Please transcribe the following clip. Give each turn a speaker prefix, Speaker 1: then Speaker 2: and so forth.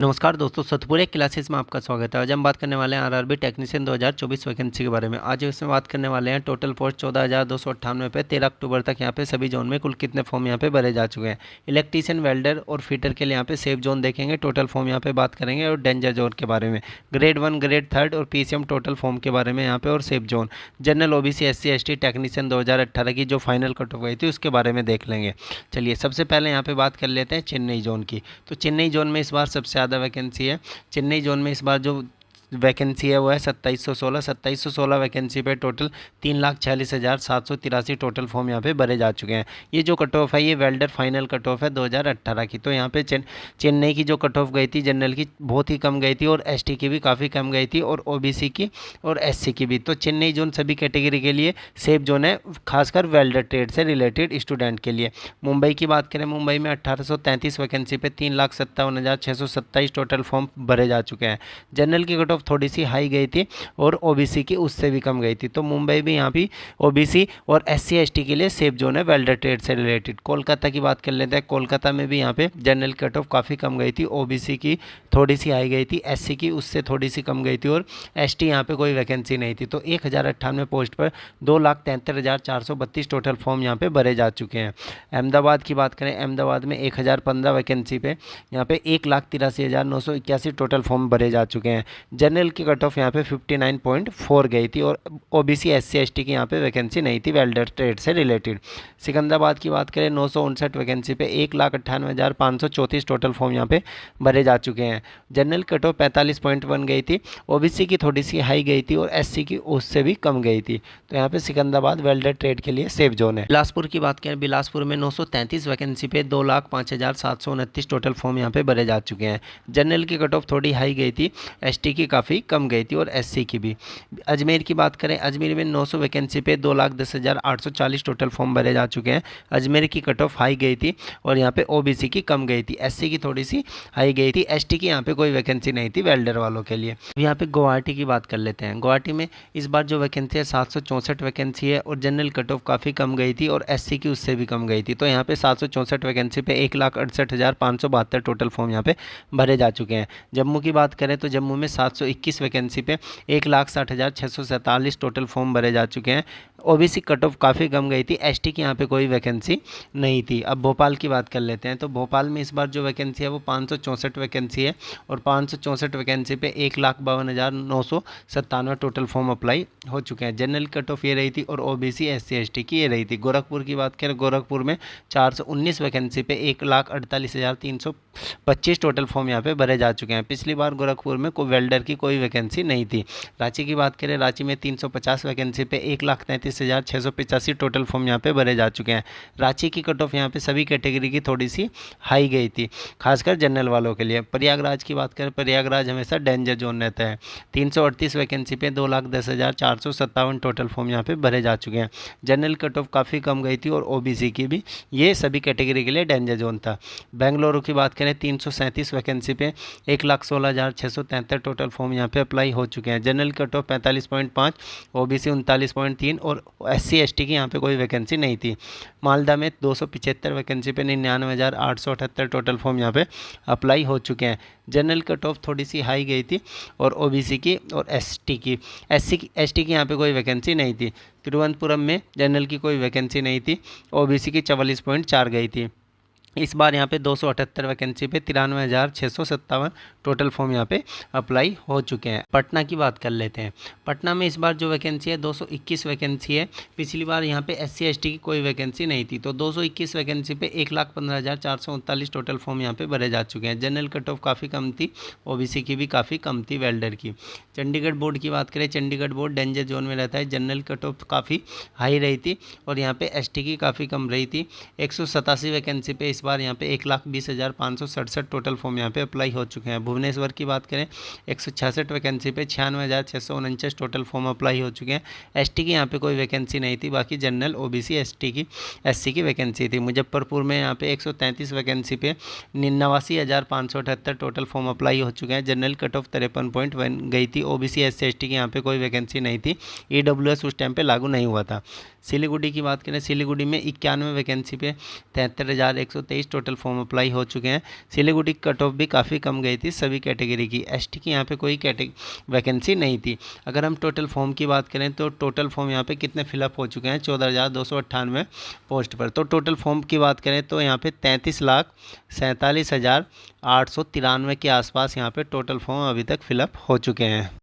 Speaker 1: नमस्कार दोस्तों, सतपुरे क्लासेस में आपका स्वागत है। आज हम बात करने वाले हैं आरआरबी टेक्नीशियन 2024 वैकेंसी के बारे में। आज इसमें बात करने वाले हैं टोटल पोस्ट 14,298 पे 13 अक्टूबर तक यहाँ पे सभी जोन में कुल कितने फॉर्म यहाँ पे भरे जा चुके हैं। इलेक्ट्रीशियन, वेल्डर और फिटर के लिए यहाँ पे सेफ जोन देखेंगे, टोटल फॉर्म यहाँ पे बात करेंगे और डेंजर जोन के बारे में, ग्रेड 1, ग्रेड 3 और पीसीएम टोटल फॉर्म के बारे में यहाँ पे, और safe zone, general, OBC, SC, ST technician 2018 की जो फाइनल कट ऑफ गई थी उसके बारे में देख लेंगे। चलिए सबसे पहले यहाँ पे बात कर लेते हैं चेन्नई जोन की। तो चेन्नई जोन में इस बार सबसे ज़्यादा वैकेंसी है। चेन्नई जोन में इस बार जो वैकेंसी है वो है 2716 वैकेंसी पे टोटल 3,46,783 टोटल फॉर्म यहाँ पे भरे जा चुके हैं। ये जो कट ऑफ है ये वेल्डर फाइनल कट ऑफ है 2018 की। तो यहाँ पे चेन्नई की जो कट ऑफ गई थी जनरल की बहुत ही कम गई थी, और एसटी की भी काफ़ी कम गई थी, और ओबीसी की और एससी की भी। तो चेन्नई जोन सभी कैटेगरी के लिए सेफ जोन है, खासकर वेल्डर ट्रेड से रिलेटेड स्टूडेंट के लिए। मुंबई की बात करें, मुंबई में 1833 वैकेंसी पे 3,57,627 टोटल फॉर्म भरे जा चुके हैं। जनरल की कट ऑफ थोड़ी सी हाई गई थी और ओबीसी की उससे भी कम गई थी। तो मुंबई भी यहाँ भी ओबीसी और एससी एसटी के लिए सेफ जोन है वेल्डर ट्रेड से रिलेटेड। कोलकाता की बात कर लेते हैं। कोलकाता में भी यहाँ पे जनरल कट ऑफ काफ़ी कम गई थी, ओबीसी की थोड़ी सी हाई गई थी, एससी की उससे थोड़ी सी कम गई थी, और एसटी यहाँ पे कोई वैकेंसी नहीं थी। तो 1,098 पोस्ट पर 2,73,432 टोटल फॉर्म यहाँ पे भरे जा चुके हैं। अहमदाबाद की बात करें, अहमदाबाद में 1,015 वैकेंसी पे यहाँ पे 1,83,981 टोटल फॉर्म भरे जा चुके हैं। जनरल की कट ऑफ यहाँ पे 59.4 गई थी, और ओबीसी एससी एसटी की यहाँ पे वैकेंसी नहीं थी वेल्डर ट्रेड से रिलेटेड। सिकंदराबाद की बात करें, 959 वैकेंसी पे 1,98,534 टोटल फॉर्म यहाँ पे भरे जा चुके हैं। जनरल कट ऑफ 45.1 गई थी, ओबीसी की थोड़ी सी हाई गई थी, और एससी की उससे भी कम गई थी। तो यहाँ पे सिकंदराबाद वेल्डर ट्रेड के लिए सेफ जोन है। बिलासपुर की बात करें, बिलासपुर में 933 वैकेंसी पे 2,05,729 टोटल फॉर्म यहाँ पे भरे जा चुके हैं। जनरल की कट ऑफ थोड़ी हाई गई थी, एसटी की काफ़ी कम गई थी, और एससी की भी। अजमेर की बात करें, अजमेर में 900 वैकेंसी पे 2,10,840 टोटल फॉर्म भरे जा चुके हैं। अजमेर की कट ऑफ हाई गई थी, और यहाँ पे ओबीसी की कम गई थी, एससी की थोड़ी सी हाई गई थी, एसटी की यहाँ पे कोई वैकेंसी नहीं थी वेल्डर वालों के लिए। यहाँ पे गुवाहाटी की बात कर लेते हैं। गुवाहाटी में इस बार जो वैकेंसी है 764 वैकेंसी है, और जनरल कट ऑफ काफ़ी कम गई थी, और एससी की उससे भी कम गई थी। तो यहाँ पे 764 वैकेंसी पे 1,68,572 टोटल फॉर्म यहाँ पे भरे जा चुके हैं। जम्मू की बात करें तो जम्मू में 721 वैकेंसी पे 1,60,647 टोटल फॉर्म भरे जा चुके हैं। ओबीसी कट ऑफ काफ़ी कम गई थी, एसटी की यहाँ पे कोई वैकेंसी नहीं थी। अब भोपाल की बात कर लेते हैं। तो भोपाल में इस बार जो वैकेंसी है वो 564 वैकेंसी है, और 564 वैकेंसी पे 1,52,997 टोटल फॉर्म अप्लाई हो चुके हैं। जनरल कट ऑफ ये रही थी, और ओबीसी एससी एसटी की ये रही थी। गोरखपुर की बात करें, गोरखपुर में 419 वैकेंसी पे 1,48,325 टोटल फॉर्म यहाँ पे भरे जा चुके हैं। पिछली बार गोरखपुर में कोई वेल्डर की कोई वैकेंसी नहीं थी। रांची की बात करें, रांची में 350 वैकेंसी पे 1,33,685 टोटल फॉर्म यहाँ पे भरे जा चुके हैं। रांची की कट ऑफ यहाँ पे सभी कैटेगरी की थोड़ी सी हाई गई थी, खासकर जनरल वालों के लिए। प्रयागराज की बात करें, प्रयागराज हमेशा डेंजर जोन रहता है। 338 वैकेंसी पे 2,10,457 टोटल फॉर्म यहाँ पे भरे जा चुके हैं। जनरल कट ऑफ काफ़ी कम गई थी, और ओबीसी की भी। ये सभी कैटेगरी के लिए डेंजर जोन था। बेंगलुरु की बात करें, 337 वैकेंसी पे 1,16,673 टोटल फॉर्म यहाँ पे अप्लाई हो चुके हैं। जनरल कट ऑफ 45.5, ओबीसी 39.3, और एससी एसटी की यहाँ पे कोई वैकेंसी नहीं थी। मालदा में 275 वैकेंसी पे 99,878 टोटल फॉर्म यहाँ पे अप्लाई हो चुके हैं। जनरल कट ऑफ थोड़ी सी हाई गई थी, और ओबीसी की और एसटी की। एसटी की यहाँ पे कोई वैकेंसी नहीं थी। तिरुवनंतपुरम में जनरल की कोई वैकेंसी नहीं थी, ओबीसी की 44.4 गई थी। इस बार यहाँ पे 278 वैकेंसी पे 93,657 टोटल फॉर्म यहाँ पे अप्लाई हो चुके हैं। पटना की बात कर लेते हैं। पटना में इस बार जो वैकेंसी है 221 वैकेंसी है। पिछली बार यहाँ पे एससी एसटी की कोई वैकेंसी नहीं थी। तो 221 वैकेंसी पे 1,15,439 टोटल फॉर्म यहाँ पे भरे जा चुके हैं। जनरल कट ऑफ काफ़ी कम थी, ओबीसी की भी काफ़ी कम थी वेल्डर की। चंडीगढ़ बोर्ड की बात करें, चंडीगढ़ बोर्ड डेंजर जोन में रहता है। जनरल कट ऑफ काफ़ी हाई रही थी, और यहाँ पे एसटी की काफ़ी कम रही थी। 187 वैकेंसी पे इस बार यहाँ पे 1,20,567 टोटल फॉर्म यहाँ पे अप्लाई हो चुके हैं। भुवनेश्वर की बात करें, 166 वैकेंसी पे 96,649 टोटल फॉर्म अप्लाई हो चुके हैं। एसटी की यहाँ पे कोई वैकेंसी नहीं थी, बाकी जनरल, ओबीसी, एससी की वैकेंसी थी। मुजफ्फरपुर में यहाँ पे 133 वैकेंसी पे 89,578 टोटल फॉर्म अप्लाई हो चुके हैं। जनरल कट ऑफ 53.1 गई थी, ओबीसी एससी एसटी की यहाँ पे कोई वैकेंसी नहीं थी। ईडब्ल्यूएस उस टाइम पे लागू नहीं हुआ था। सिलीगुड़ी की बात करें, सिलीगुड़ी में 91 वैकेंसी पे 73,193 223 टोटल फॉर्म अप्लाई हो चुके हैं। सिलीगुड़ी कट ऑफ भी काफ़ी कम गई थी सभी कैटेगरी की। एसटी की यहाँ पे कोई वैकेंसी नहीं थी। अगर हम टोटल फॉर्म की बात करें तो टोटल फॉर्म यहाँ पे कितने फिलअप हो चुके हैं 14,298 पोस्ट पर। तो टोटल फॉर्म की बात करें तो यहाँ पे 33,47,893 के आसपास यहाँ पे टोटल फॉर्म अभी तक फिलअप हो चुके हैं।